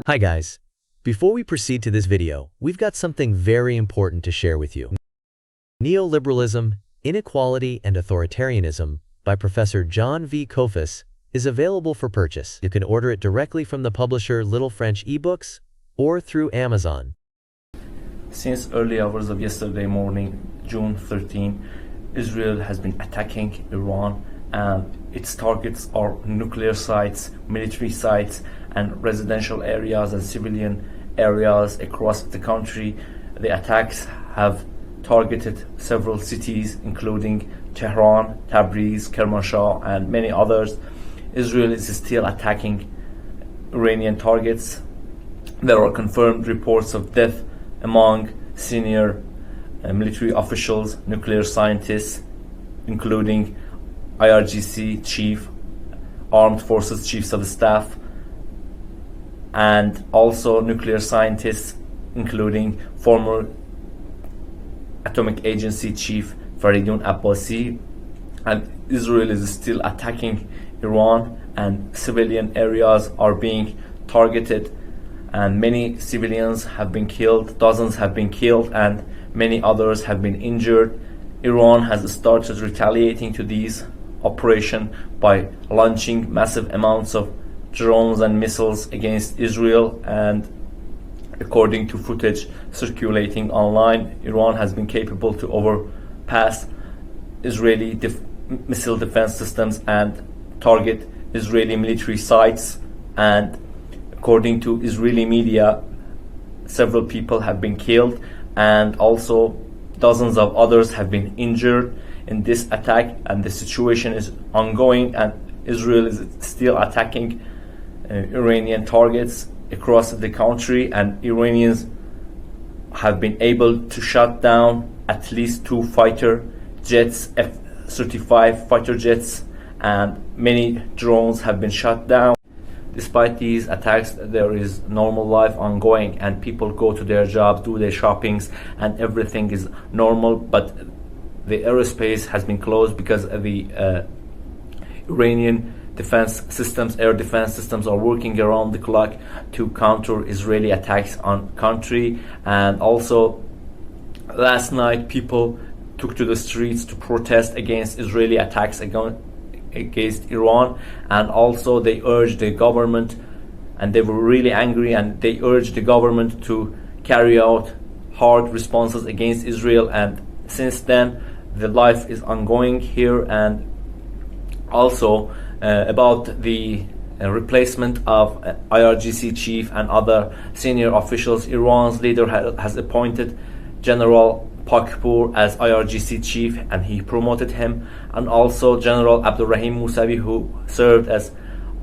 Hi guys. Before we proceed to this video, we've got something very important to share with you. Neoliberalism, Inequality and Authoritarianism by Professor John V. Kofis is available for purchase. You can order it directly from the publisher Little French eBooks or through Amazon. Since early hours of yesterday morning, June 13, Israel has been attacking Iran, and its targets are nuclear sites, military sites, and residential areas and civilian areas across the country. The attacks have targeted several cities, including Tehran, Tabriz, Kermanshah, and many others. Israel is still attacking Iranian targets. There are confirmed reports of death among senior military officials, nuclear scientists, including IRGC chief, armed forces chiefs of staff, and also nuclear scientists, including former Atomic Agency chief Faridun Abbasi. And Israel is still attacking Iran, and civilian areas are being targeted, and many civilians have been killed, dozens have been killed, and many others have been injured. Iran has started retaliating to these operations by launching massive amounts of drones and missiles against Israel, and according to footage circulating online, Iran has been capable to overpass Israeli missile defense systems and target Israeli military sites. And according to Israeli media, several people have been killed, and also dozens of others have been injured in this attack, and the situation is ongoing, and Israel is still attacking Iranian targets across the country, and Iranians have been able to shut down at least 2 fighter jets, F-35 fighter jets, and many drones have been shut down. Despite these attacks, there is normal life ongoing, and people go to their jobs, do their shoppings, and everything is normal. But the aerospace has been closed because the Iranian defense systems, air defense systems, are working around the clock to counter Israeli attacks on country. And also, last night, people took to the streets to protest against Israeli attacks against Iran, and also they urged the government, and they were really angry, and they urged the government to carry out hard responses against Israel. And since then, the life is ongoing here. And also about the replacement of IRGC chief and other senior officials, Iran's leader has appointed General Pakpour as IRGC chief, and he promoted him, and also General Abdurrahim Mousavi, who served as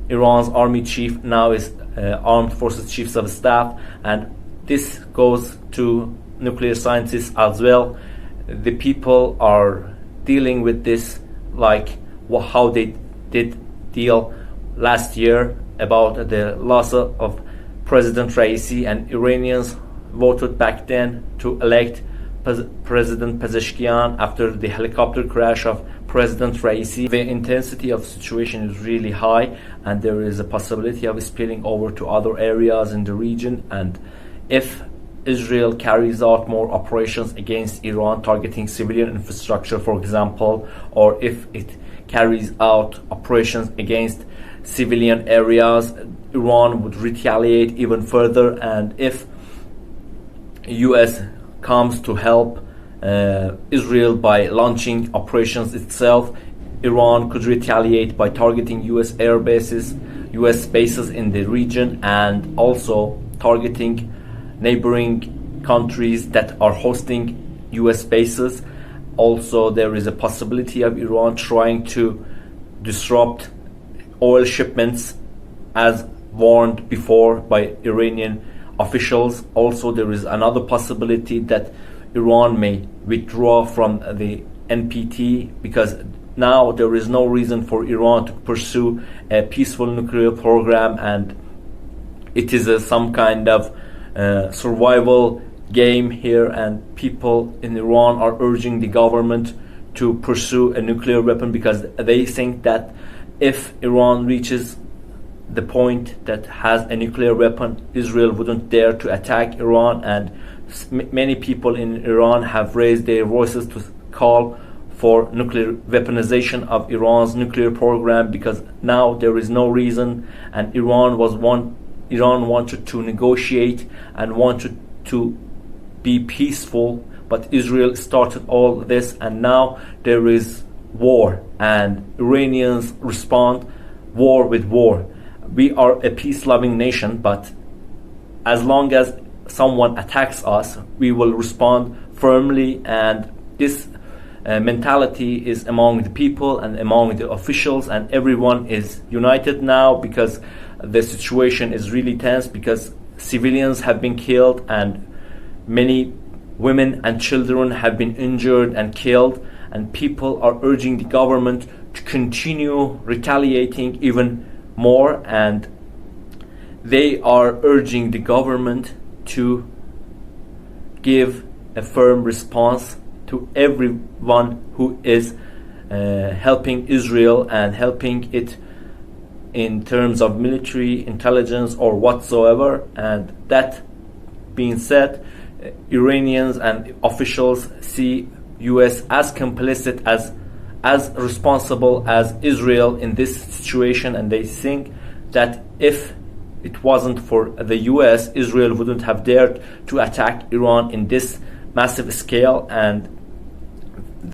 Iran's army chief, now is armed forces chiefs of staff. And this goes to nuclear scientists as well. The people are dealing with this like how they did deal last year about the loss of President Raisi, and Iranians voted back then to elect President Pezeshkian after the helicopter crash of President Raisi. The intensity of the situation is really high, and there is a possibility of spilling over to other areas in the region. And if Israel carries out more operations against Iran targeting civilian infrastructure, for example, or if it carries out operations against civilian areas, Iran would retaliate even further. And if US comes to help Israel by launching operations itself, Iran could retaliate by targeting US air bases, US bases in the region, and also targeting neighboring countries that are hosting US bases. Also, there is a possibility of Iran trying to disrupt oil shipments as warned before by Iranian officials. Also, there is another possibility that Iran may withdraw from the NPT, because now there is no reason for Iran to pursue a peaceful nuclear program, and it is some kind of survival game here, and people in Iran are urging the government to pursue a nuclear weapon because they think that if Iran reaches the point that has a nuclear weapon, Israel wouldn't dare to attack Iran, and many people in Iran have raised their voices to call for nuclear weaponization of Iran's nuclear program, because now there is no reason, and Iran wanted to negotiate and wanted to be peaceful, but Israel started all this, and now there is war, and Iranians respond war with war. We are a peace-loving nation, but as long as someone attacks us, we will respond firmly, and this mentality is among the people and among the officials, and everyone is united now, because the situation is really tense, because civilians have been killed and many women and children have been injured and killed, and people are urging the government to continue retaliating even more, and they are urging the government to give a firm response to everyone who is helping Israel and helping it in terms of military intelligence or whatsoever. And that being said, Iranians and officials see US as complicit, as responsible as Israel in this situation, and they think that if it wasn't for the US, Israel wouldn't have dared to attack Iran in this massive scale. And